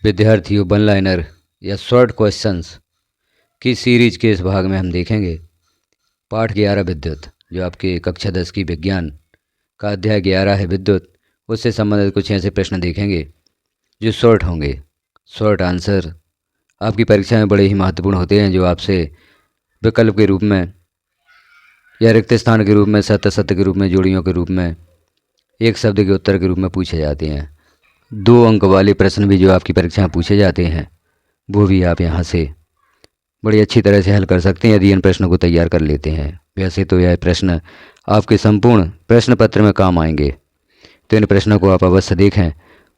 विद्यार्थियों, one liner या short questions की सीरीज के इस भाग में हम देखेंगे पाठ 11 विद्युत, जो आपके कक्षा 10 की विज्ञान का अध्याय 11 है विद्युत। उससे संबंधित कुछ ऐसे प्रश्न देखेंगे जो शॉर्ट होंगे। शॉर्ट आंसर आपकी परीक्षा में बड़े ही महत्वपूर्ण होते हैं, जो आपसे विकल्प के रूप में या रिक्त स्थान के रूप में, सत्य सत्य के रूप में, जोड़ियों के रूप में, एक शब्द के उत्तर के रूप में पूछे जाते हैं। 2 अंक वाले प्रश्न भी जो आपकी परीक्षा में पूछे जाते हैं वो भी आप यहाँ से बड़ी अच्छी तरह से हल कर सकते हैं यदि इन प्रश्नों को तैयार कर लेते हैं। वैसे तो यह प्रश्न आपके संपूर्ण प्रश्न पत्र में काम आएंगे, तो इन प्रश्नों को आप अवश्य देखें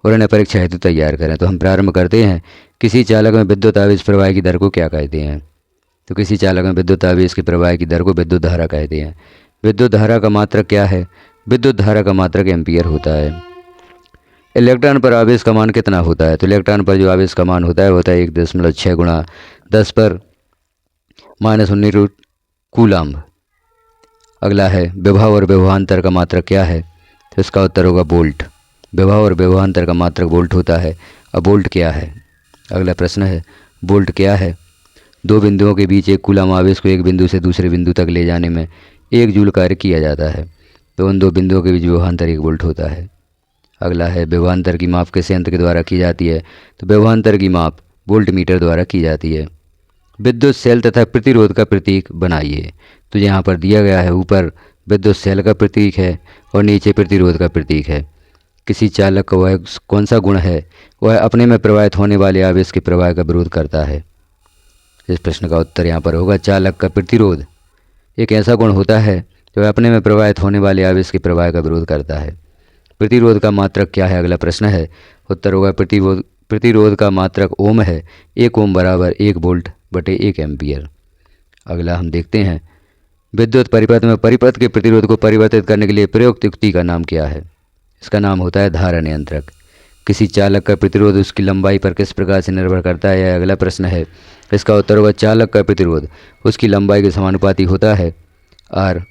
और इन्हें परीक्षा हेतु तैयार करें। तो हम प्रारंभ करते हैं। किसी चालक में विद्युत आवेश प्रवाह की दर को क्या कहते हैं? तो किसी चालक में विद्युत आवेश के प्रवाह की दर को विद्युत धारा कहते हैं। विद्युत धारा का मात्रक क्या है? विद्युत धारा का मात्रक एम्पियर होता है। इलेक्ट्रॉन पर आवेश का मान कितना होता है? तो इलेक्ट्रॉन पर जो आवेश का मान होता है 1.6 गुणा 10 पर -19 कूलम्ब। अगला है विभव और विभवांतर का मात्रक क्या है? तो इसका उत्तर होगा वोल्ट। विभव और विभवांतर का मात्रक वोल्ट होता है। अब वोल्ट क्या है? अगला प्रश्न है वोल्ट क्या है? 2 बिंदुओं के बीच एक कूलम्ब आवेश को एक बिंदु से दूसरे बिंदु तक ले जाने में 1 जूल कार्य किया जाता है, तो उन 2 बिंदुओं के बीच विभवांतर 1 वोल्ट होता है। अगला है विभवांतर की माप किस यंत्र के द्वारा की जाती है? तो विभवांतर की माप वोल्ट मीटर द्वारा की जाती है। विद्युत सेल तथा प्रतिरोध का प्रतीक बनाइए। तो यहाँ पर दिया गया है, ऊपर विद्युत सेल का प्रतीक है और नीचे प्रतिरोध का प्रतीक है। किसी चालक का वह कौन सा गुण है वह अपने में प्रवाहित होने वाले आवेश के प्रवाह का विरोध करता है? इस प्रश्न का उत्तर यहाँ पर होगा चालक का प्रतिरोध एक ऐसा गुण होता है जो अपने में प्रवाहित होने वाले आवेश के प्रवाह का विरोध करता है। प्रतिरोध का मात्रक क्या है? अगला प्रश्न है। उत्तर होगा प्रतिरोध का मात्रक ओम है। 1 ओम बराबर 1 वोल्ट बटे 1 एम्पियर। अगला हम देखते हैं विद्युत परिपथ में परिपथ के प्रतिरोध को परिवर्तित करने के लिए प्रयुक्त युक्ति का नाम क्या है? इसका नाम होता है धारा नियंत्रक। किसी चालक का प्रतिरोध उसकी लंबाई पर किस प्रकार से निर्भर करता है? यह अगला प्रश्न है। इसका उत्तर होगा चालक का प्रतिरोध उसकी लंबाई के समानुपाती होता है, आर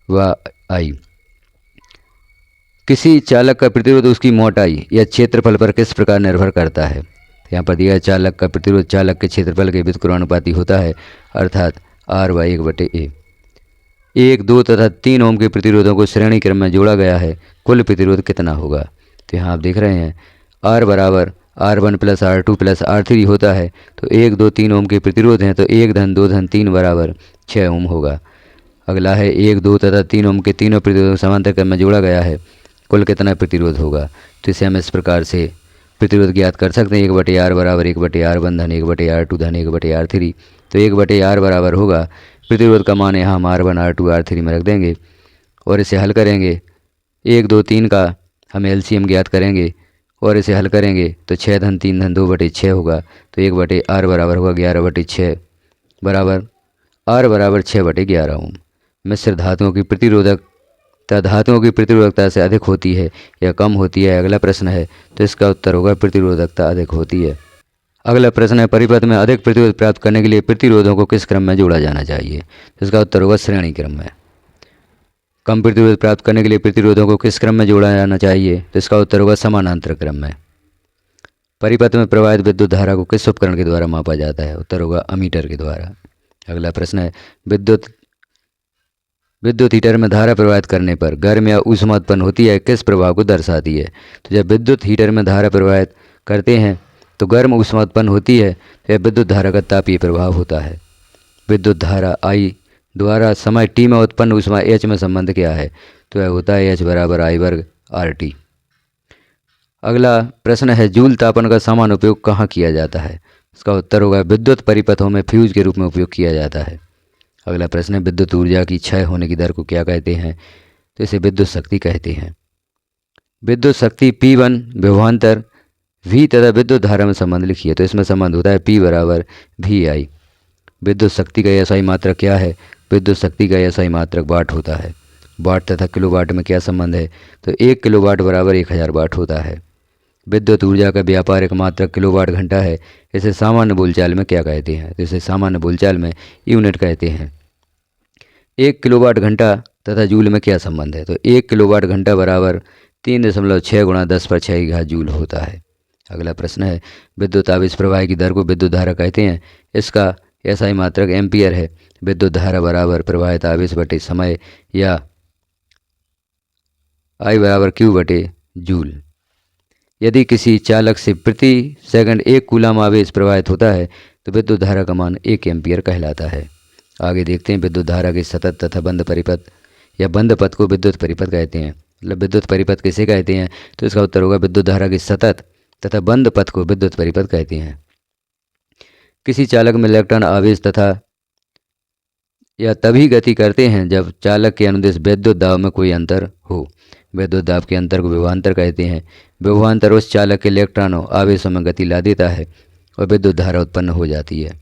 व आई। किसी चालक का प्रतिरोध उसकी मोटाई या क्षेत्रफल पर किस प्रकार निर्भर करता है? यहाँ पर दिया चालक का प्रतिरोध चालक के क्षेत्रफल के व्युत्क्रमानुपाती होता है, अर्थात R/1/A। 1, 2 तथा 3 ओम के प्रतिरोधों को श्रेणी क्रम में जोड़ा गया है, कुल प्रतिरोध कितना होगा? तो यहाँ आप देख रहे हैं R बराबर R1 + R2 + R3 होता है। तो 1, 2, 3 ओम के प्रतिरोध हैं, तो 1 धन 2 धन 3 बराबर 6 ओम होगा। अगला है 1, 2 तथा 3 ओम के तीनों प्रतिरोधों को समांतर क्रम में जोड़ा गया है, कुल कितना प्रतिरोध होगा? तो इसे हम इस प्रकार से प्रतिरोध ज्ञात कर सकते हैं। 1/R बराबर 1/R1 धन 1/R2 धन 1/R3। तो 1/R बराबर होगा प्रतिरोध का मान यहाँ हम R1 R2 R3 में रख देंगे और इसे हल करेंगे। 1, 2, 3 का हम LCM ज्ञात करेंगे और इसे हल करेंगे तो 6 धन 3 धन 2/6 होगा। तो 1/R बराबर होगा 11/6 बराबर R बराबर 6/11 ओम। मिश्र धातुओं की प्रतिरोधकता धातुओं की प्रतिरोधकता से अधिक होती है या कम होती है? अगला प्रश्न है, तो इसका उत्तर होगा प्रतिरोधकता अधिक होती है। अगला प्रश्न है परिपथ में अधिक प्रतिरोध प्राप्त करने के लिए प्रतिरोधों को किस क्रम में जोड़ा जाना चाहिए? तो इसका उत्तर होगा श्रेणी क्रम में। कम प्रतिरोध प्राप्त करने के लिए प्रतिरोधों को किस क्रम में जोड़ा जाना चाहिए? तो इसका उत्तर होगा समानांतर क्रम में। परिपथ में प्रवाहित विद्युत धारा को किस उपकरण के द्वारा मापा जाता है? उत्तर होगा अमीटर के द्वारा। अगला प्रश्न है विद्युत हीटर में धारा प्रवाहित करने पर गर्म या ऊष्मा उत्पन्न होती है, किस प्रभाव को दर्शाती है? तो जब विद्युत हीटर में धारा प्रवाहित करते हैं तो गर्म ऊष्मा उत्पन्न होती है, यह विद्युत धारा का तापीय प्रभाव होता है। विद्युत धारा I द्वारा समय t में उत्पन्न ऊष्मा H में संबंध क्या है? तो यह होता है H बराबर I वर्ग RT। अगला प्रश्न है जूल तापन का सामान्य उपयोग कहाँ किया जाता है? इसका उत्तर होगा विद्युत परिपथों में फ्यूज के रूप में उपयोग किया जाता है। अगला प्रश्न है विद्युत ऊर्जा की क्षय होने की दर को क्या कहते हैं? तो इसे विद्युत शक्ति कहते हैं। विद्युत शक्ति P1 विभवांतर V तथा विद्युत धारा में संबंध लिखिए। तो इसमें संबंध होता है P बराबर VI। विद्युत शक्ति का SI मात्रक क्या है? विद्युत शक्ति का SI मात्रक वाट होता है। वाट तथा किलोवाट में क्या संबंध है? तो 1 किलोवाट बराबर 1000 वाट होता है। विद्युत ऊर्जा का व्यापारिक मात्रक किलोवाट घंटा है। इसे सामान्य बोलचाल में क्या कहते हैं? तो इसे सामान्य बोलचाल में यूनिट कहते हैं। 1 किलोवाट घंटा तथा जूल में क्या संबंध है? तो 1 किलोवाट घंटा बराबर 3.6 गुणा 10 पर 6 की घात जूल होता है। अगला प्रश्न है, विद्युत आवेश प्रवाह की दर को विद्युत धारा कहते हैं। इसका एसआई मात्रक एम्पियर है। विद्युत धारा बराबर प्रवाहित आवेश बटे समय या आई बराबर क्यू बटे जूल। यदि किसी चालक से प्रति सेकंड 1 कूलम आवेश प्रवाहित होता है तो विद्युत धारा का मान 1 एम्पियर कहलाता है। आगे देखते हैं, विद्युत धारा के सतत तथा बंद परिपथ या बंद पथ को विद्युत परिपथ कहते हैं। मतलब विद्युत परिपथ किसे कहते हैं, तो इसका उत्तर होगा विद्युत धारा के सतत तथा बंद पथ को विद्युत परिपथ कहते हैं। किसी चालक में इलेक्ट्रॉन आवेश तथा या तभी गति करते हैं जब चालक के अनुदेश विद्युत दाब में कोई अंतर हो। विद्युत दाब के अंतर को विभवांतर कहते हैं। विभवांतर उस चालक के इलेक्ट्रॉनों आवेशों में गति ला देता है और विद्युत धारा उत्पन्न हो जाती है।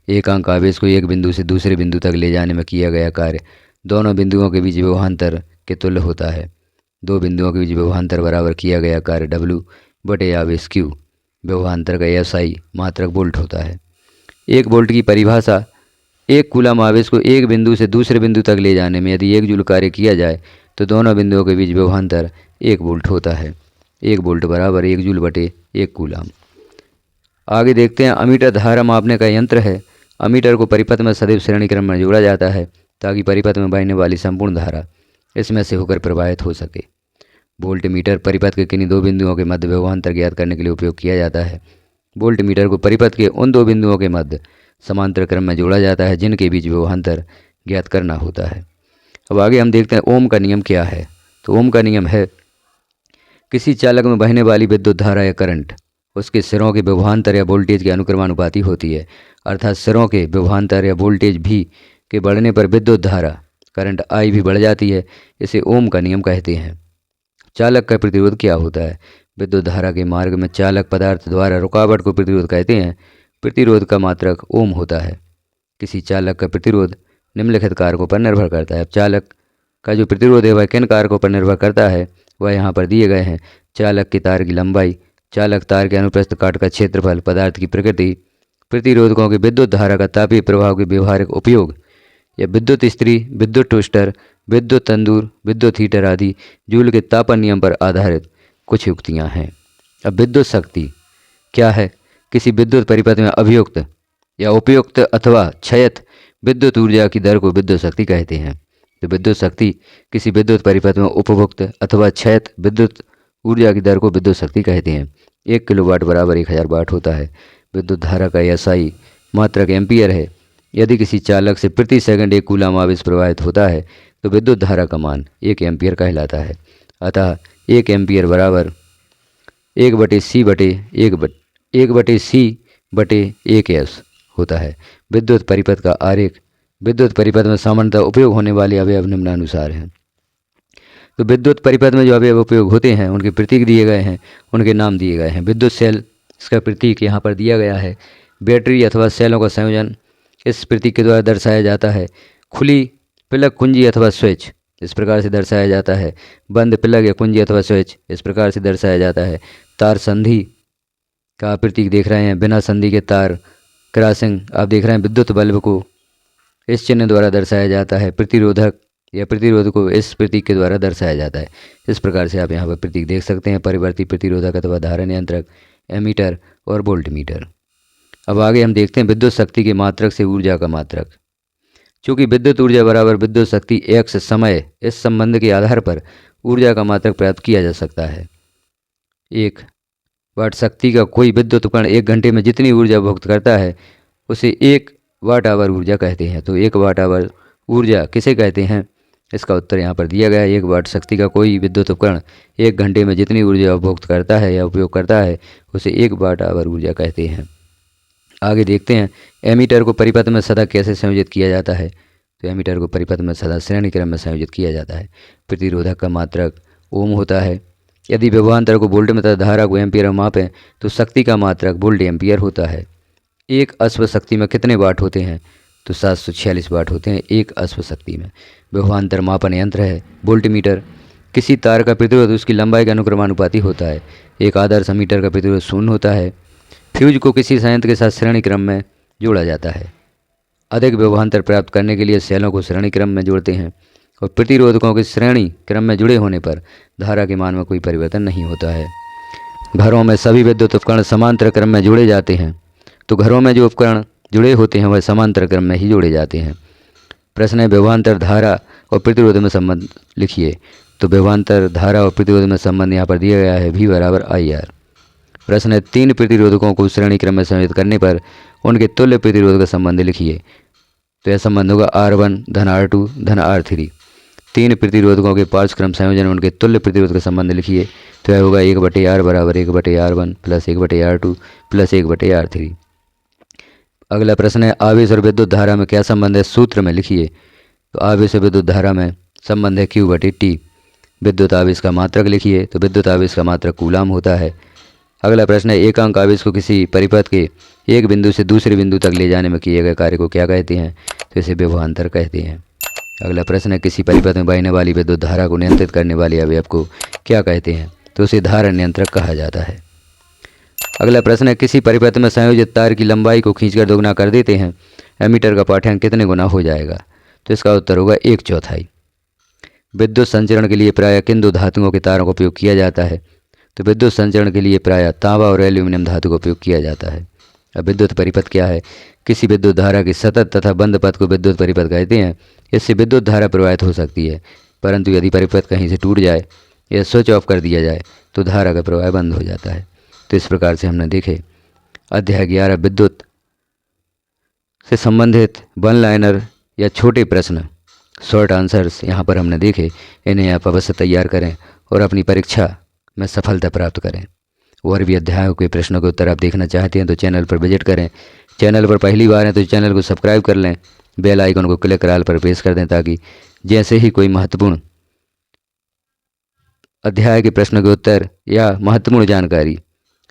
एक अंक आवेश को एक बिंदु से दूसरे बिंदु तक ले जाने में किया गया कार्य दोनों बिंदुओं के बीच विभवांतर के तुल्य होता है। दो बिंदुओं के बीच विभवांतर बराबर किया गया कार्य W बटे आवेश Q। विभवांतर का SI मात्रक वोल्ट होता है। 1 वोल्ट की परिभाषा, 1 कूलम आवेश को एक बिंदु से दूसरे बिंदु तक ले जाने में यदि 1 जूल कार्य किया जाए तो दोनों बिंदुओं के बीच विभवांतर 1 वोल्ट होता है। 1 वोल्ट बराबर 1 जूल बटे 1 कूलम। आगे देखते हैं, अमीटर धारा मापने का यंत्र है। अमीटर को परिपथ में सदैव श्रेणी क्रम में जोड़ा जाता है ताकि परिपथ में बहने वाली संपूर्ण धारा इसमें से होकर प्रवाहित हो सके। वोल्ट मीटर परिपथ के किन्हीं 2 बिंदुओं के मध्य विभवांतर ज्ञात करने के लिए उपयोग किया जाता है। वोल्ट मीटर को परिपथ के उन 2 बिंदुओं के मध्य समांतर क्रम में जोड़ा जाता है जिनके बीच विभवांतर ज्ञात करना होता है। अब आगे हम देखते हैं ओम का नियम क्या है। तो ओम का नियम है, किसी चालक में बहने वाली विद्युत धारा या करंट उसके सिरों के विभवांतर या वोल्टेज के अनुक्रमानुपाती होती है। अर्थात सिरों के विभवांतर या वोल्टेज भी के बढ़ने पर विद्युत धारा करंट I भी बढ़ जाती है। इसे ओम का नियम कहते हैं। चालक का प्रतिरोध क्या होता है। विद्युत धारा के मार्ग में चालक पदार्थ द्वारा रुकावट को प्रतिरोध कहते हैं। प्रतिरोध का मात्रक ओम होता है। किसी चालक का प्रतिरोध निम्नलिखित कारकों पर निर्भर करता है। अब चालक का जो प्रतिरोध है वह किन कारकों पर निर्भर करता है, वह यहाँ पर दिए गए हैं। चालक की तार की लंबाई, चालक तार के अनुप्रस्थ काट का क्षेत्रफल, पदार्थ की प्रकृति, प्रतिरोधकों की विद्युत धारा का तापीय प्रभाव के व्यवहारिक उपयोग या विद्युत इस्त्री, विद्युत टोस्टर, विद्युत तंदूर, विद्युत हीटर आदि जूल के तापन नियम पर आधारित कुछ युक्तियाँ हैं। अब विद्युत शक्ति क्या है। किसी विद्युत परिपथ में अभियुक्त या उपयुक्त अथवा क्षयित विद्युत ऊर्जा की दर को विद्युत शक्ति कहते हैं। तो विद्युत शक्ति किसी विद्युत परिपथ में उपभुक्त अथवा क्षयित विद्युत ऊर्जा की दर को विद्युत शक्ति कहते हैं। 1 किलोवाट बराबर 1000 वाट होता है। विद्युत धारा का SI मात्रक एम्पियर है। यदि किसी चालक से प्रति सेकंड 1 कूलम आवेश प्रवाहित होता है तो विद्युत धारा का मान 1 एम्पियर कहलाता है। अतः 1 एम्पियर बराबर 1 बटे C बटे 1S होता है। विद्युत परिपथ का आरेख। विद्युत परिपथ में सामान्यतः उपयोग होने वाले अवयव निम्नानुसार हैं। तो विद्युत परिपथ में जो अवयव उपयोग होते हैं उनके प्रतीक दिए गए हैं, उनके नाम दिए गए हैं। विद्युत सेल, इसका प्रतीक यहाँ पर दिया गया है। बैटरी अथवा सेलों का संयोजन इस प्रतीक के द्वारा दर्शाया जाता है। खुली प्लग कुंजी अथवा स्विच इस प्रकार से दर्शाया जाता है। बंद प्लग या कुंजी अथवा स्विच इस प्रकार से दर्शाया जाता है। तार संधि का प्रतीक देख रहे हैं। बिना संधि के तार क्रॉसिंग आप देख रहे हैं। विद्युत बल्ब को इस चिन्ह द्वारा दर्शाया जाता है। प्रतिरोधक या प्रतिरोध को इस प्रतीक के द्वारा दर्शाया जाता है। इस प्रकार से आप यहाँ पर प्रतीक देख सकते हैं। परिवर्ती प्रतिरोधक अथवा धारा नियंत्रक, एमीटर और वोल्ट मीटर। अब आगे हम देखते हैं विद्युत शक्ति के मात्रक से ऊर्जा का मात्रक। चूँकि विद्युत ऊर्जा बराबर विद्युत शक्ति x समय, इस संबंध के आधार पर ऊर्जा का मात्रक प्राप्त किया जा सकता है। 1 वाट शक्ति का कोई विद्युत उपकरण 1 घंटे में जितनी ऊर्जा उपभोग करता है उसे 1 वाट आवर ऊर्जा कहते हैं। तो 1 वाट आवर ऊर्जा किसे कहते हैं, इसका उत्तर यहाँ पर दिया गया है। 1 वाट शक्ति का कोई विद्युत उपकरण 1 घंटे में जितनी ऊर्जा उपभोग करता है या उपयोग करता है उसे 1 वाट आवर ऊर्जा कहते हैं। आगे देखते हैं एमीटर को परिपथ में सदा कैसे संयोजित किया जाता है। तो एमीटर को परिपथ में सदा श्रेणी क्रम में संयोजित किया जाता है। प्रतिरोधक का मात्रक ओम होता है। यदि विभवांतर को वोल्ट में तथा धारा को एम्पियर में मापें तो शक्ति का मात्रक वोल्ट एम्पियर होता है। एक अश्व शक्ति में कितने वाट होते हैं, तो 746 वाट होते हैं एक अश्व शक्ति में। विभवांतर मापन यंत्र है वोल्ट मीटर। किसी तार का प्रतिरोध उसकी लंबाई के अनुक्रमानुपाती होता है। एक आदर्श मीटर का प्रतिरोध 0 होता है। फ्यूज को किसी संयंत्र के साथ श्रेणी क्रम में जोड़ा जाता है। अधिक विभवांतर प्राप्त करने के लिए सेलों को श्रेणी क्रम में जोड़ते हैं और प्रतिरोधकों के श्रेणी क्रम में जुड़े होने पर धारा के मान में कोई परिवर्तन नहीं होता है। घरों में सभी विद्युत उपकरण समांतर क्रम में जोड़े जाते हैं। तो घरों में जो उपकरण जुड़े होते हैं वह समांतर क्रम में ही जोड़े जाते हैं। प्रश्न है विभवांतर धारा और प्रतिरोध में संबंध लिखिए। तो विभवांतर धारा और प्रतिरोध में संबंध यहाँ पर दिया गया है V बराबर IR। प्रश्न है 3 प्रतिरोधकों को श्रेणी क्रम में संयोजित करने पर उनके तुल्य प्रतिरोध का संबंध लिखिए। तो यह संबंध होगा R1 धन R2 धन R3। 3 प्रतिरोधकों के पार्श्व क्रम संयोजन में उनके तुल्य प्रतिरोध का संबंध लिखिए। तो यह होगा 1/R बराबर 1/R1 plus 1/R2 plus 1/R3। अगला प्रश्न है आवेश और विद्युत धारा में क्या संबंध है, सूत्र में लिखिए। तो आवेश और विद्युत धारा में संबंध है Q/T। विद्युत आवेश का मात्रक लिखिए। तो विद्युत आवेश का मात्रक कूलाम होता है। अगला प्रश्न है एकांक आवेश को किसी परिपथ के एक बिंदु से दूसरे बिंदु तक ले जाने में किए गए कार्य को क्या कहते हैं। तो इसे विभवांतर कहते हैं। अगला प्रश्न है किसी परिपथ में बहने वाली विद्युत धारा को नियंत्रित करने वाले अवयव को क्या कहते हैं। तो उसे धारा नियंत्रक कहा जाता है। अगला प्रश्न है किसी परिपथ में संयोजित तार की लंबाई को खींचकर दोगुना कर देते हैं, एमीटर का पाठ्यांक कितने गुना हो जाएगा। तो इसका उत्तर होगा 1/4। विद्युत संचरण के लिए प्रायः किन 2 धातुओं के तारों का उपयोग किया जाता है। तो विद्युत संचरण के लिए प्रायः तांबा और एल्यूमिनियम धातु का उपयोग किया जाता है। अब विद्युत परिपथ क्या है। किसी विद्युत धारा के सतत तथा बंद पथ को विद्युत परिपथ कहते हैं। इससे विद्युत धारा प्रवाहित हो सकती है, परंतु यदि परिपथ कहीं से टूट जाए या स्विच ऑफ कर दिया जाए तो धारा का प्रवाह बंद हो जाता है। तो इस प्रकार से हमने देखे अध्याय 11 विद्युत से संबंधित वन लाइनर या छोटे प्रश्न, शॉर्ट आंसर्स यहाँ पर हमने देखे। इन्हें आप अवश्य तैयार करें और अपनी परीक्षा में सफलता प्राप्त करें। और भी अध्यायों के प्रश्नों के उत्तर आप देखना चाहते हैं तो चैनल पर विजिट करें। चैनल पर पहली बार हैं तो चैनल को सब्सक्राइब कर लें, बेल आइकन को क्लिक कर ऑल पर प्रेस कर दें ताकि जैसे ही कोई महत्वपूर्ण अध्याय के प्रश्नों के उत्तर या महत्वपूर्ण जानकारी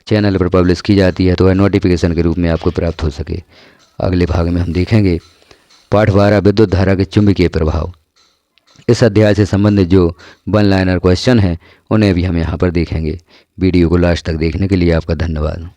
चैनल पर पब्लिश की जाती है तो वह नोटिफिकेशन के रूप में आपको प्राप्त हो सके। अगले भाग में हम देखेंगे पाठ 12 विद्युत धारा के चुंबकीय प्रभाव। इस अध्याय से संबंधित जो वन लाइनर क्वेश्चन हैं उन्हें भी हम यहाँ पर देखेंगे। वीडियो को लास्ट तक देखने के लिए आपका धन्यवाद।